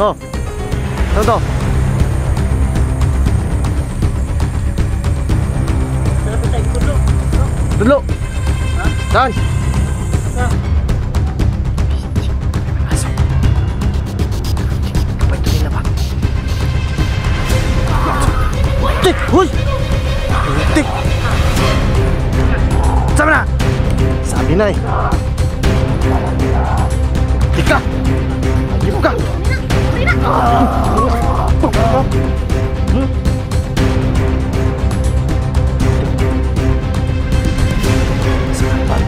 Oh. Ano to? Dulu. Ha? Saan? Asok. Kapag kanina ba? Tik! Huy! Tik! Sama na! Sabi na eh. Tik ka! Ayip ka!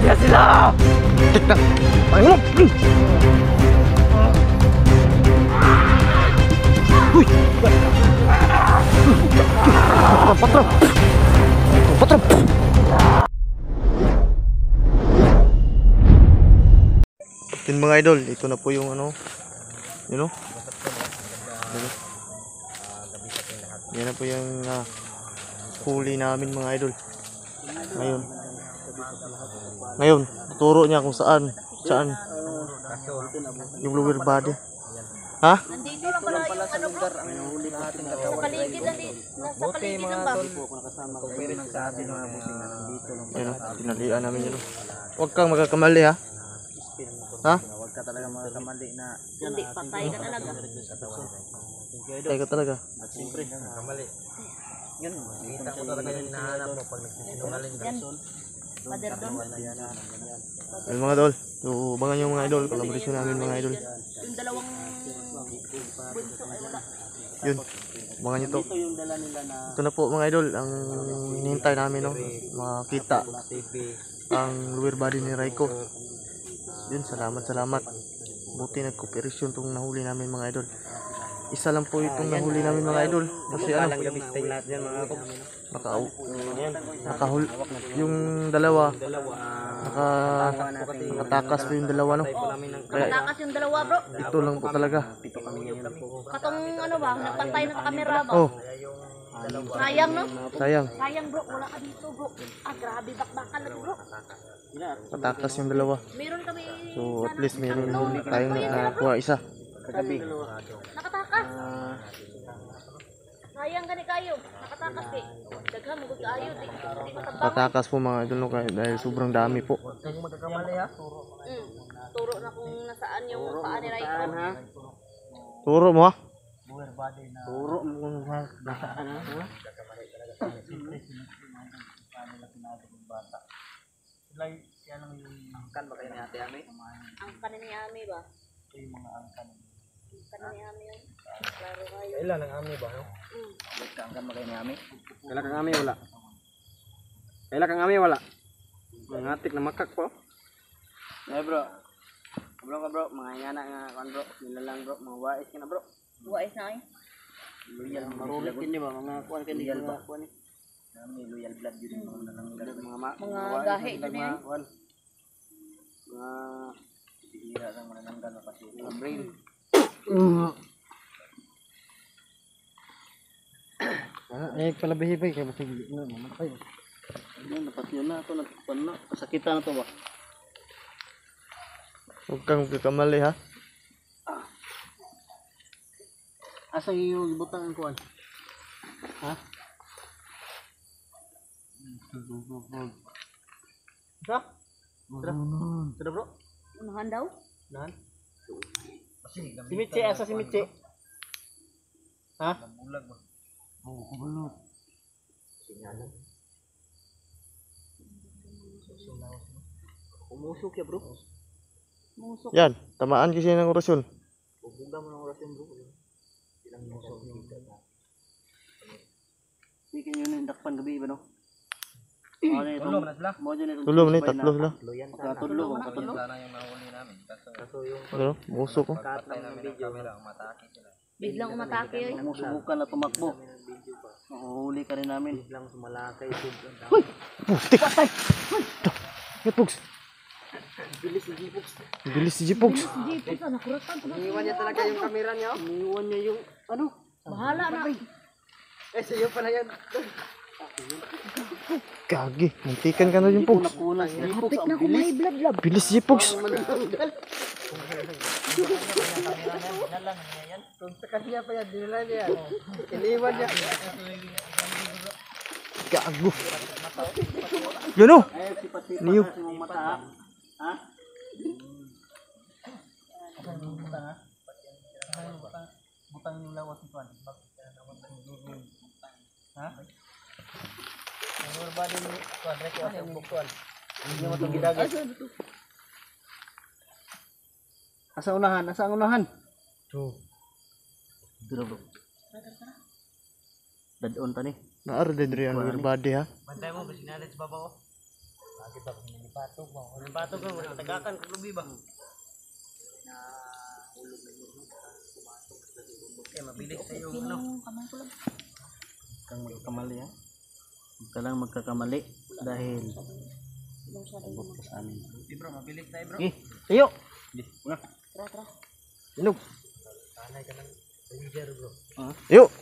Dia sila! Tik na! Ayaw mo! Uy! Patron! Patron! Yan mga idol, ito na po yung ano, you know? Yan na po yung huli namin mga idol. Ngayon, tuturo niya kung saan yung lower body. Ha? Nandito lang pala yung ano bro. Sa paligid lang nasa paligid lang ba? Ayun, tinalian namin yun. Huwag kang magkakamali ha. Ha? Huwag ka talaga magkakamali na. Hindi, patay ka talaga. Patay ka talaga. At siyempre, kamali. Yan, kita ko talaga yung hinahanap mo pag nagsisinungaling ka. Yan. Father Don. Ayun mga idol, so abangan yung mga idol, collaboration namin mga idol. Yung dalawang bunso ay wala. Yun, abangan nyo to. Ito yung dala nila na Ito na po mga idol, ang hinihintay namin no, makita ang lower body ni Raiko. Yun, salamat. Buti nag-cooperation itong nahuli namin mga idol. Isa lang po itong nahuli namin mga idol. Kasi ano, nakahul yung dalawa. Nakatakas po yung dalawa no. Kaya Nakatakas yung dalawa bro. ito lang po talaga. Katong ano ba, nagpantay na sa kamera ba? Oh, Sayang no? sayang. Sayang bro, wala ka dito bro. Ah, grabe bakbakan lagi bro. Patakas yung dalawa. Meron kami. So at least meron tayong nakuha isa. kagabi. Nakatakas. Sayang gani kayo. Nakatakas eh. Daghan mo kayo di matabang. Patakas po mga idol no, dahil sobrang dami po. Huwag kang magkakamali ha. Turo na kung nasaan yung paa ni Raiko. Ha? Turo mo ha. Turo mo kung nasaan ha. Angkan ba kayo ni Ate Ami? Angkan ni Ami ba? Angkan ni Ami yun. Klaro kayo. Ilan ang Ami ba? Angkan ba kayo ni Ami? Kailan kang Ami wala? Kailan kang Ami wala? Mangatik na makak po. Eh bro. Bro ka bro, mga yana nga kan bro, nilalang bro, mga wais ka na bro. Wais na eh. Loyal, marulit din ba mga kuan ka di ba kuan ni. Kami loyal blood yun mga nalang Mga gahe ito na yan. Mga bihira lang manananggal na kasi mga brain. Pala behibay kaya basta na naman kayo. Ano napasyon na ito, nagpan na, kasakitan na to ba? Huwag kang magkakamali ha. Asa yung ibutang ang kuan? Ha? Sa? Sudah bro? Unahan daw? Nahan? Si Michi, asa si Michi? Ha? Bulag ba? Oo, kubalot. Sinyalan. Umusok ya bro? Musok. Yan, tamaan kasi ng orasyon. Buga mo ng orasyon bro. Ilang musok kita na. Hindi kayo yung dakpan gabi ba no? Tulong na sila? Tulong ni tatlo sila. Katulong, katulong. Sana yung nahuli namin. Kaso yung Ano? Musok ko. katay namin video lang matake sila. Biglang umatake eh. Sumusubukan na tumakbo. Mahuhuli ka rin namin. Biglang sumalakay. Uy! Putik! Patay! Jipogs! Bilis si Jipogs. Bilis si Jipogs. Jeepos na nakuratan ko. Iniwan niya talaga yung camera niya. Iniwan niya yung ano? Bahala na. Eh sa'yo pala yan. Gagi, muntikan ka na yung Pogs. Hapit na ko may blood. Bilis si Pogs. Kung sa kanya pa yan, dinala niya. Iniwan niya. Gago. Yun o. Niyog. Butang yung lawas ni Tuan. Ha? Ang body ni Tuan, record ang buktuan. Hindi mo itong gidagat. Asa unahan? Asa ang unahan? Dito bro. Dadon ta ni. Naaro din rin ang lower body ha. Bantay mo, basinalit sa babaw. Bakit ba? Nilipatog mo. Nilipatog mo, wala tagakan, kaglubi ba? Kaya mabilis sa yung ano. Kang magkakamali ha. Huwag ka lang magkakamali dahil sabot ka sa amin. Bro, mabilis tayo bro. Tayo! Una. Tara. Inog. Sanay ka ng ranger bro. Yo.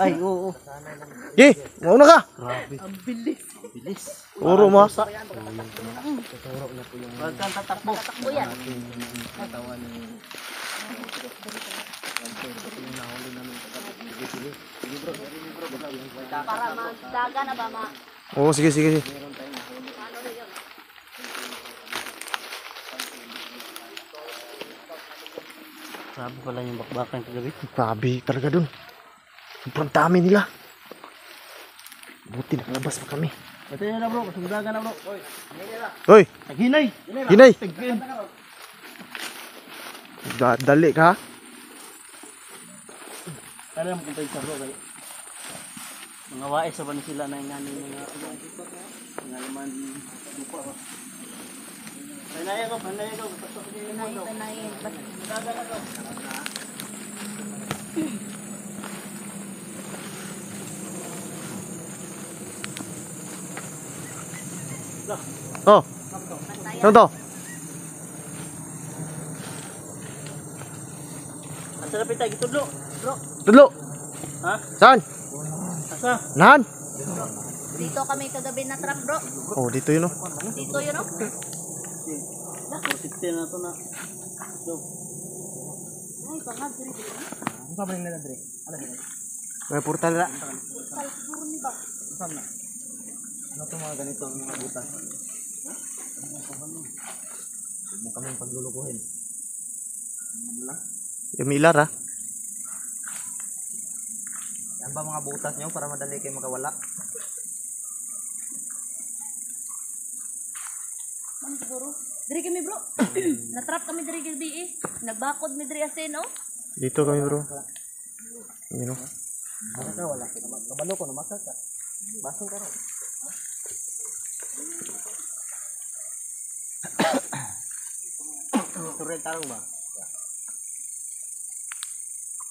Ay, oo. Ye, mauna ka. Grabe. Ang bilis. Bilis. Puro mo. Huwag kang tatakbo. Takbo yan. Katawan ni Para magdaga na ba ma? Oo, sige. Ano rin yun? Grabe pala yung bakbakan kagabi. Grabe talaga dun. Sobrang dami nila. Buti nakalabas pa kami. Ito yun na bro, kasumdagan na bro. Hoy, Taghinay! Hinay. Taghin! Dali ka ha. Kaya mo kung tayo sa bro kayo. Mga wais sa ba sila na yung mga laman lupa ba? Panaya ko. Pasok ko yung mundo. Tanayin. Daga na ko. Oh, ano to? Asa na pitay, gitudlo. Bro. Tudlo. Ha? Saan? Asa? Nahan? Dito kami kagabi na trap bro. Oh, dito yun oh. Dito yun o. 460 na to na. So, Ay, pangag. ang pabring na Dre. Ala din. May portal na. Siguro ni ba? Saan na? Ano to mga ganito ang mga butas? Huwag mo kaming paglulukuhin. Yung milar ha. Yan ba mga butas nyo para madali kayo makawala? Man siguro. Diri kami bro. Natrap kami diri gabi eh. Nagbakod mi diri asin oh. Dito kami bro. Yun oh. Ano ka wala? Kabalo ko, namakak ka. Basong ka rin. Turin tarong ba?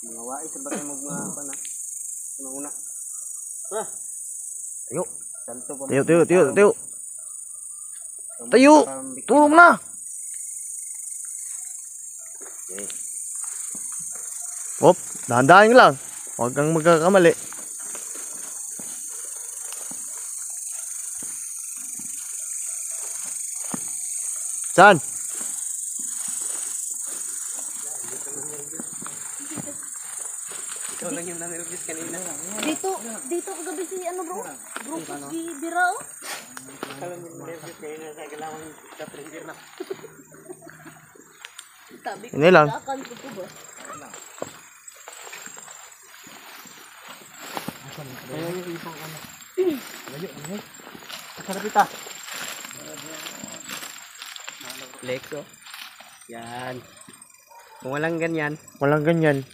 Mga wais sa batay mga na. Una. Ha? Tayo. Santo pa. Tayo. Tayo. Tulong na. Hop, dahan-dahan lang. Huwag kang magkakamali. Saan? Ikaw lang yung nanirvis kanina. Dito kagabi si ano bro? Bro, si Bira oh. Ikaw lang yung nanirvis kanina sa kailangan sa printer na. Sabi ko, Hindi lang. dakan ko po ba? Kaya yung isang ano. Layo. Sarap ita. Lexo. Yan. Kung walang ganyan. Walang ganyan.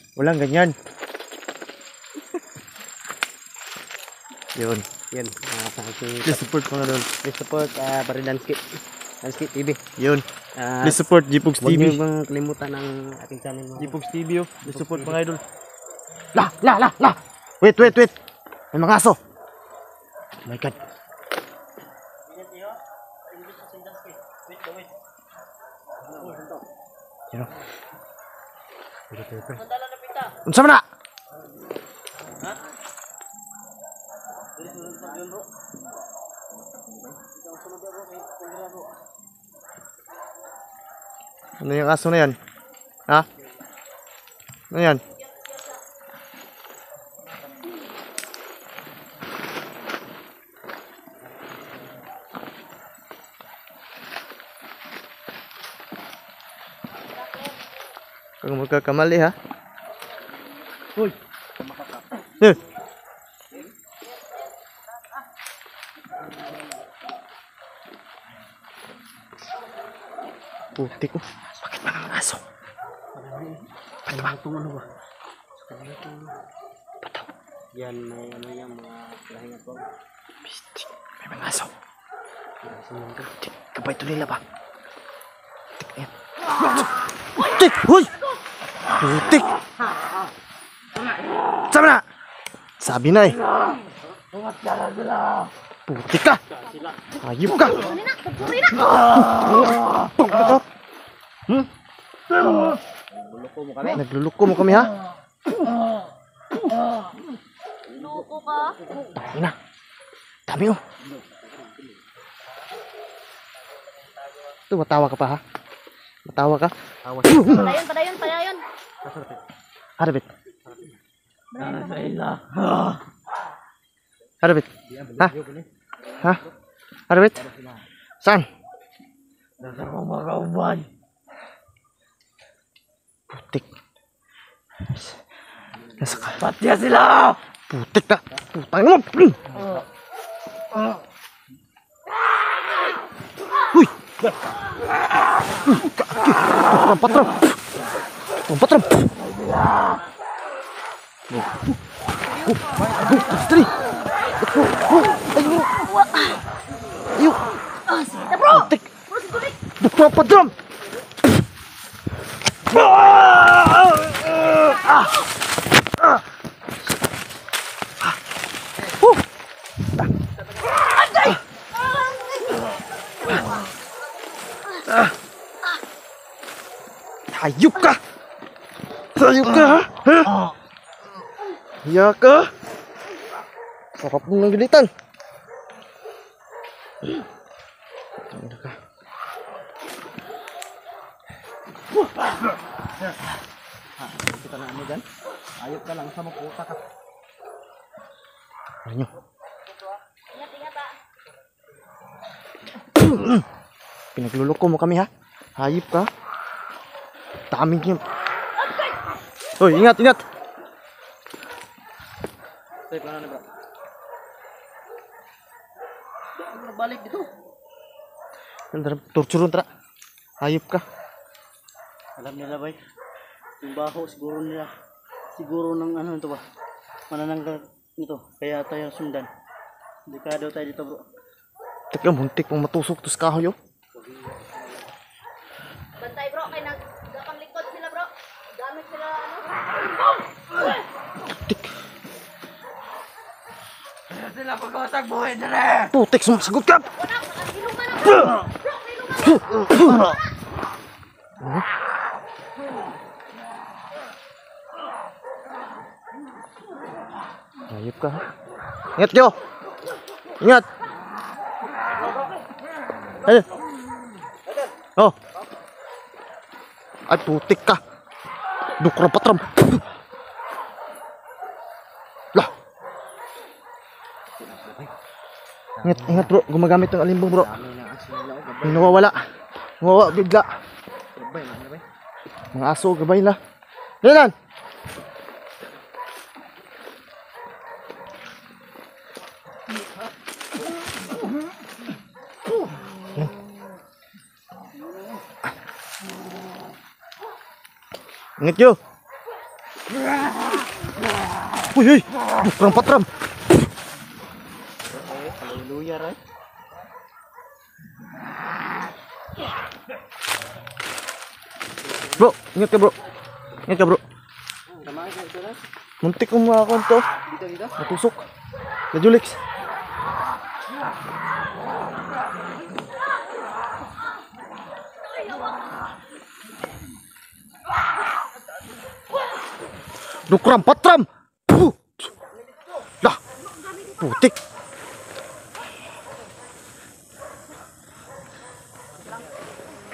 Yun. Yan. Sa aking Please support mga doon. please support Baridansky. Dansky TV. Yun. Ah, Please support Gpogs Huwag niyo TV. bang kalimutan ang ating channel mo. Gpogs TV oh. Please support mga idol. La. Wait. May mga aso. Oh my God. Yun oh. Mandala na pita. Unsa man na? Ano yung aso na yan? Ha? Ano yan? Kung magkakamali ha? Uy! Eh! Putik ko. Bakit ba ng aso? Ba't ba? Ano ba? Yan, may ano yan, mga lahingat po. Pistik. May mga aso. Putik. Kabay ito nila ba? Putik. Ayan. Putik! Huy! Putik! Sama na! Sabi na eh. Putik ka! Ayop ka! Hmm? Nagluluko mo kami. Nagluluko mo kami ha? Loko ka. Dami na. Dami oh. Ito, matawa ka pa ha? Matawa ka? Padayon. Harabit. Harabit. Ha? Ha? Harabit? Saan? Nasa kumakaumban. Putik. Nasa ka. Patya sila! Putik na. Putang naman. Uy! Patram. Patram. Dali. Ayo. Ayo. Sige bro. Putik. Patram. Hayop ka! Hayop ka ha? Hiya ka? Sarap mong nagalitan. Tanda ka. Kita na ano dyan? Ayop ka lang sa maputa ka. Ano? Ingat ha. Pinagluloko mo kami ha? Hayop ka? Daming niyo. Hoy, ingat! Safe lang na bro. Balik dito. Torture tara. Hayop ka. Alam nila ba yung baho siguro nila. Siguro ng ano ito ba? Manananggal ito. Kaya tayo sundan. Delikado tayo dito bro. Teka, muntik pang matusok to sa kahoy oh. Bantay bro, kay nagdapang likod sila bro. Gamit sila ano. Putik. Sila pag-usag buhay na Putik, sumasagot ka! Ilong ka na bro. Bro, ilong ka. Hayop ka ha? Ingat kayo! Ingat! Ay! Oh! Ay, putik ka! Dukra patram! Lah! Ingat bro, gumagamit ng alimbong bro. Yung nawawala. Nawawala bigla. Mga aso, gabay la. Dalan! Ingat yo. Uy, bukrang patram. Hallelujah right? Bro, ingat ka bro. Ingat ka bro. Tama ka ito right? Muntik kong makakuha to. Dito. Natusok. Najulix. Dukram patram. Puh. Dah. Putik.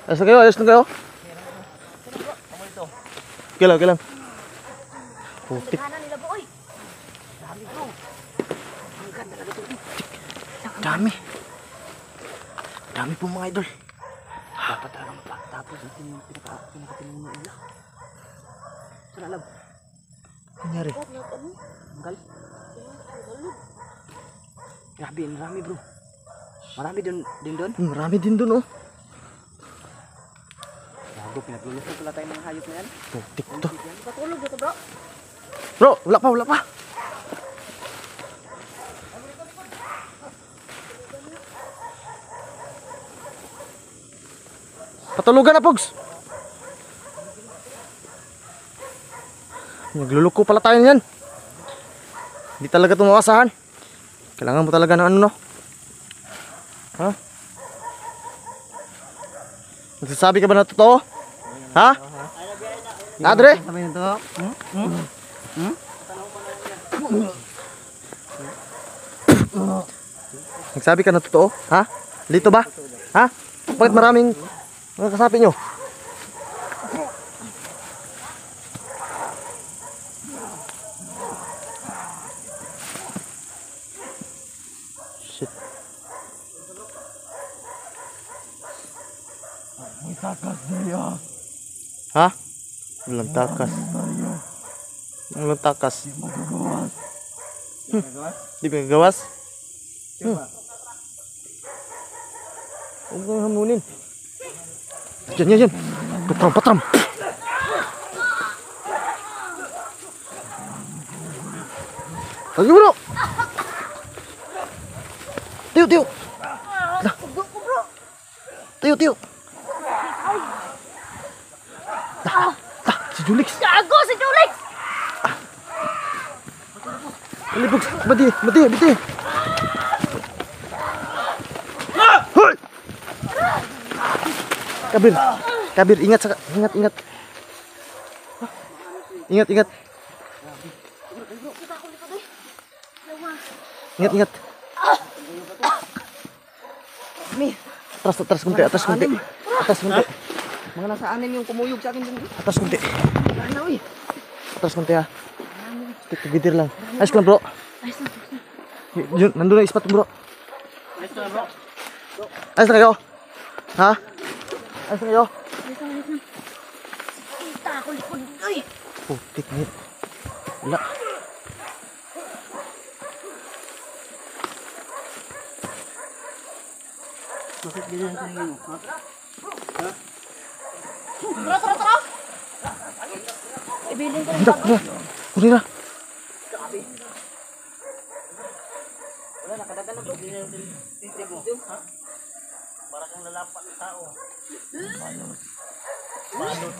Ayos na kayo, ayos na kayo. Okay lang. Putik. Kanan nila bro, oy. Dami. Dami po mga idol. Dapat talaga matapos. Ito yung pinakapiling mo ila. Saan alam? Nangyari? Anggal? Grabe, marami bro. Marami din doon? Marami din doon oh. Gago, pinaglulusot pala tayong mga hayop na yan. Putik to. Patulog dito bro. Bro, wala pa. Patulugan na, Pogs. Nagluluko pala tayo niyan. Hindi talaga ito makasahan. Kailangan mo talaga ng ano, no? Ha? Nagsasabi ka ba na totoo? Ha? Adre? Sabi nito. Nagsabi ka na totoo? Ha? Dito ba? Ha? Bakit maraming mga kasapi nyo? Shit. Ha? Walang takas. Walang takas. Di ba gawas? Huwag mong hamunin. Yan. Patram. Lagi bro. Tiyo. Tiyo. Si Julix. Gago si Julix! Alibog. Bati. Hoy! Kabir, ingat. Ingat. Ingat. Atas kunti. Mga nasa anin yung kumuyog sa akin dun. Atas kunti. Ano eh? Atas kunti ha. Tigidir lang. Ayos lang bro. Yun, nandun na ispat bro. Ayos na kayo. Ha? Ayos na kayo. Kita ako likod. Uy! Putik nit. Wala. Bakit ganyan tayo? Ha? Tara! Ibilin ko. Hindi. Kunin na. Wala, nakadagan na bro. Ha? Para kang lalapan ng tao. Balot.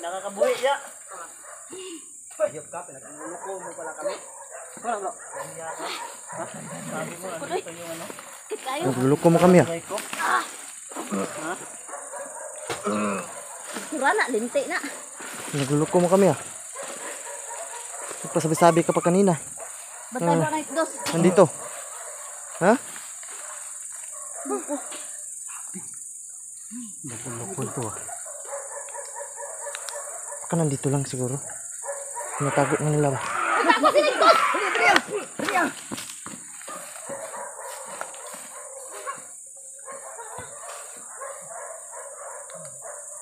Nakakabuhi ya. Ayop ka, pinaguloko mo pala kami. Wala bro. Ha? Sabi mo, andito yung ano? Kit kayo. Nagluluko mo kami ha. Ha? Kura na, linti na. Nagluluko mo kami ha. Nagpasabi-sabi ka pa kanina. Batay ba na dos? Nandito. Ha? Nagluluko ito ah. Baka nandito lang siguro. Natago na nila ba? Ako si Nikos!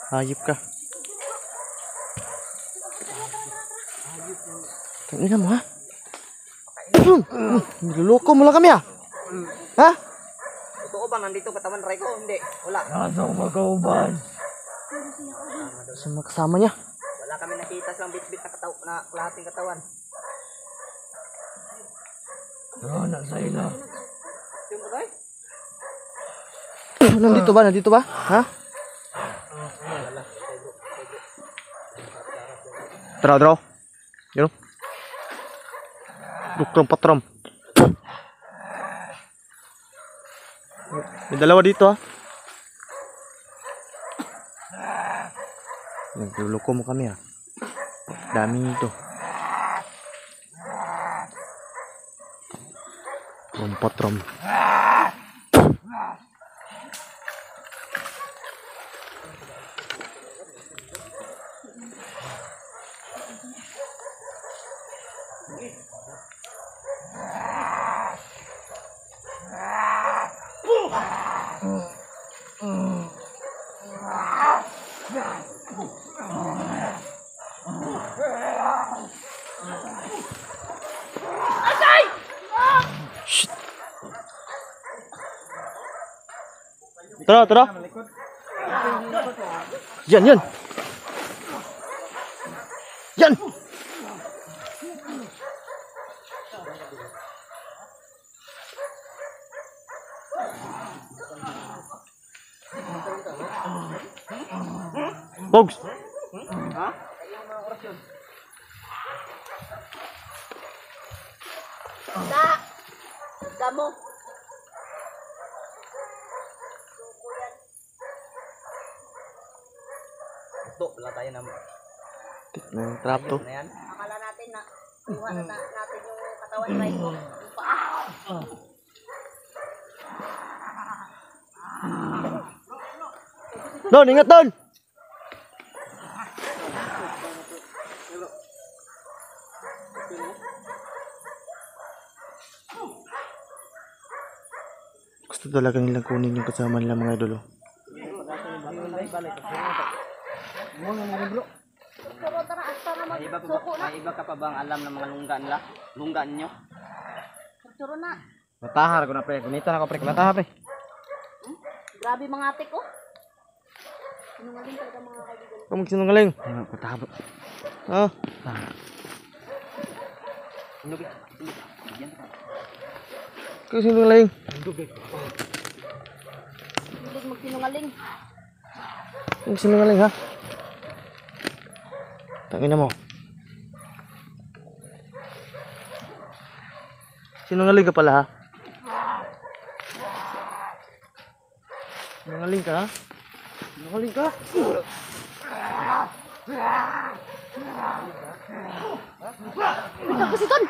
Hayop ka. Tingnan mo ha. Niloloko mo lang kami ha. Ha? Totoo ba nandito katawan Raiko? Hindi. Wala. Sa mga kasama niya. Wala kami nakita sa bit-bit na kalahating katawan. Yung bagay? Nandito ba? Ha? Tara. Yun. Patram. May dalawa dito ha. Nagluloko mo kami ha. Dami nito. Patram. Tara, tara. Yan, yan. Yan. Bogs. Ha? Damo. Ito, wala tayo na. May trap to. Na yan. Akala natin na kuha na natin yung katawan ni Raiko. Yung paa. Don, ingat Don. Gusto talaga nilang kunin yung kasama nila mga idol. Pero tara, tara magsuko na. May iba ka pa bang alam ng mga lungga nila? Lungga ninyo? Suro na. Matahar ko na pre. Gunita na ko pre. Matahar pre. Grabe mga atik oh. Sinungaling talaga mga kaibigan. Kamu sinungaling. Matahar. Ha? Indog. Bigyan ka. Kamu sinungaling. Hindi magsinungaling. Kamu sinungaling ha? Tangina mo. Sinungaling ka pala ha? Sinungaling ka ha? Sinungaling ka? Ikaw kasi Don!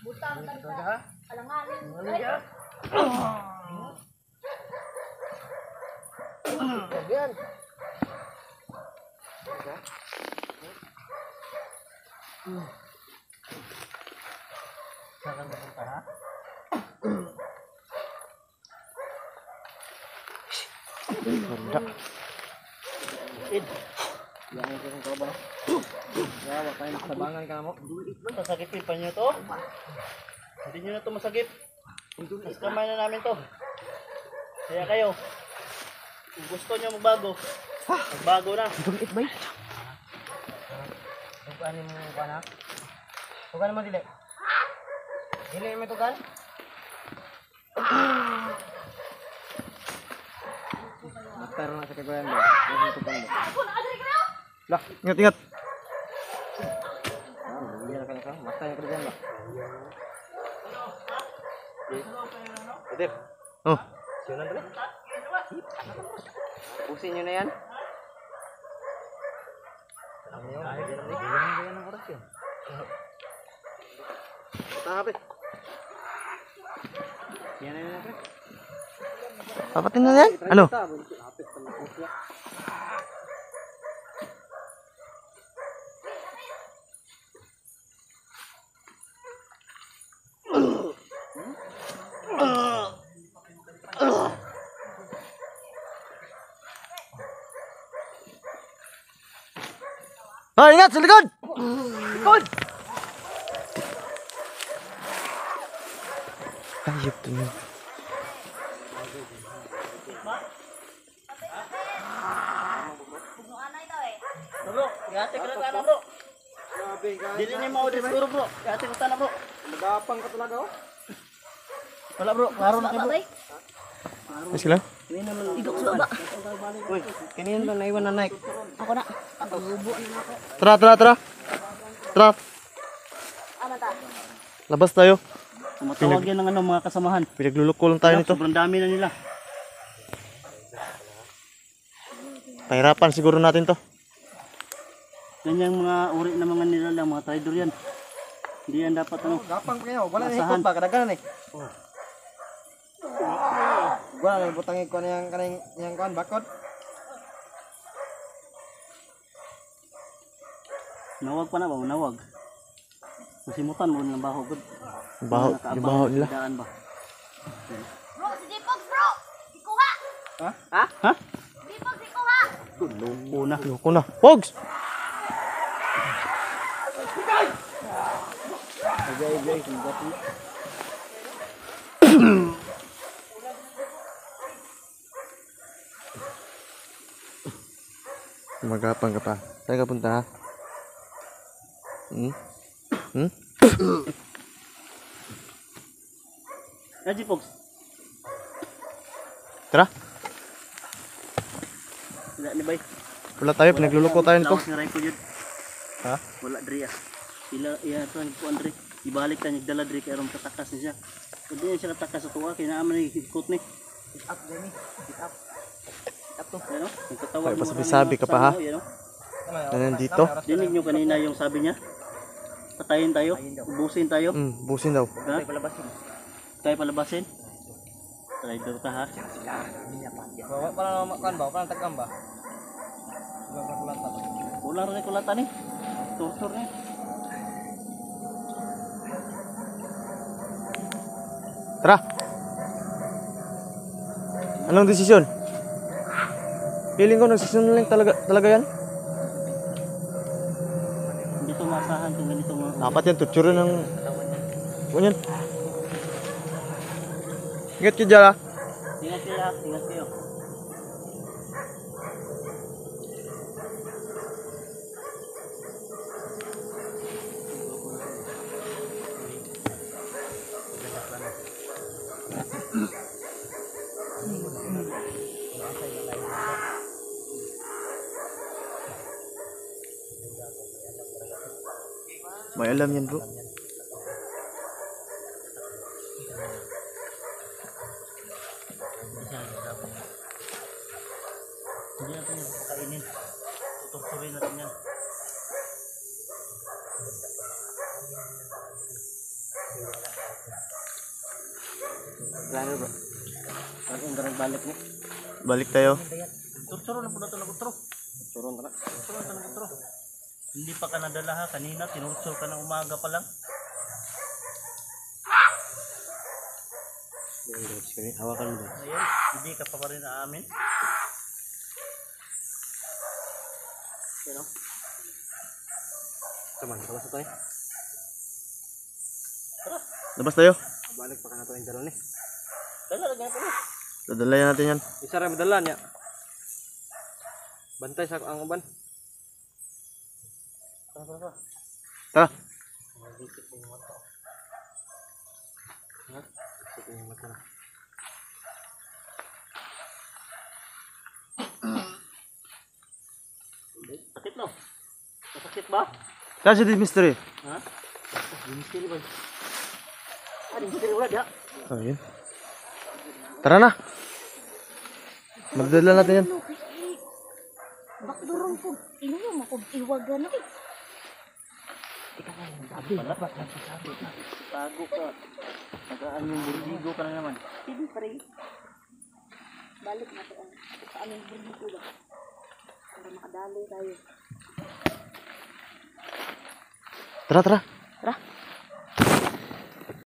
Butang ka. Alanganin. Ganda. Masakipin pa nyo to? Hindi nyo na to masakip. Mas kamay na namin to. Kaya kayo, kung gusto nyo magbago, magbago na. Tugan mo ka na. Tugan mo dili. Dili mo tugan. Magkaroon na sa kagayan mo. Tugan mo. Lah, ingat ingat. Hindi na ka. Mata yung kagayan mo. Betul. Oh, Siunan dulu. Pusing nyo na yan. Tahap eh. Yan na yun pre. papatin na yan? Ano? Ah, ingat sa likod! Likod! Ayop to yun. Bro, gati ka na sana bro. Dili ni mau disuro bro. Gati ka sana bro. Magapang ka talaga oh. Wala bro, klaro na kayo bro. Ay sila? Idok sa baba. Uy, kanina lang naiwan na Nike. Ako na. Ako. Bubo na ako. Tara, tara, tara. Tara, Ama ta. labas tayo. Matawag yan ng ano, mga kasamahan. Pinagluluko lang tayo nito. Sobrang dami na nila. Pahirapan siguro natin to. Ganyang mga uri ng mga nilalang, mga traidor yan. Hindi yan dapat ano. Gapang kayo, wala na Asahan. ikot ba, kadaganan eh. Wala na butang ikot yang yang kuan bakod. Nawag pa na ba? Nawag. Masimutan mo ng baho. Good. Baho, yung baho nila. Daan ba? Bro, si Jipogs bro! Ikuha! Ha? Ha? Jipogs, ikuha! Loko na. Loko na. Pogs! Agay-agay. Gati. Magapang ka pa. Saan ka punta ha? Hmm? Hmm? Raji Fox. Tara. Wala ni bay. Wala tayo, pinagluluko tayo nito. Lawas ni Raiko yun. Ha? Wala diri ah. Ila iya to ang kuan diri. Ibalik ta nigdala diri kay aron katakas ni siya. Pwede niya siya katakas sa tuwa kay naa man ni ikot ni. Up gani. Up. Up to. Ano? Nagtatawag Ay, pasabi-sabi ka pa, ha? Na nandito. Dinig nyo kanina yung sabi niya. Patayin tayo. Ubusin tayo. Busin daw. Ha? Tayo palabasin. Traitor ka ha. Bawa pa na makan ba, pa na tagam ba. Ulang rin kulatan eh. Tortur eh. Tara. Anong desisyon? Feeling ko nagsisyon lang talaga yan. Hindi to masahan kung ganito mga. Dapat yan, tutsurin ng... Ganyan. Ingat ka dyan ha. Ingat kayo ha. Ingat kayo. May alam yan bro. Hindi natin yung pakainin. Tuturin natin yan. Plano bro. Pag ang garang balik mo. Balik tayo. Turturo na po na ito na kutro. Turun ka na. Turturo na ito na kutro. Hindi pa ka nadala ha. Kanina tinurtsur ka ng umaga pa lang. Hawakan mo ba? Ngayon, hindi ka pa rin aamin. Yan o. Taman, labas na tayo. Labas tayo. Balik pa ka na ito yung dalon eh. Dala, lagyan ko na. Dadalayan natin yan. Isa rin madala niya. Bantay sa ang uban. Tara. Sakit no? Masakit ba? Saan si mystery? Ha? Mystery ba? Mystery wala dia. Ayun. Tara na. Magdala natin yan. Bakdurong po. Inuyo mo kung iwagan na eh. Bago ka. Nagaan yung burdigo ka na naman. Sige pre. Balik na to sa aming burlito ba? Para makadali tayo. Tara, tara. Tara.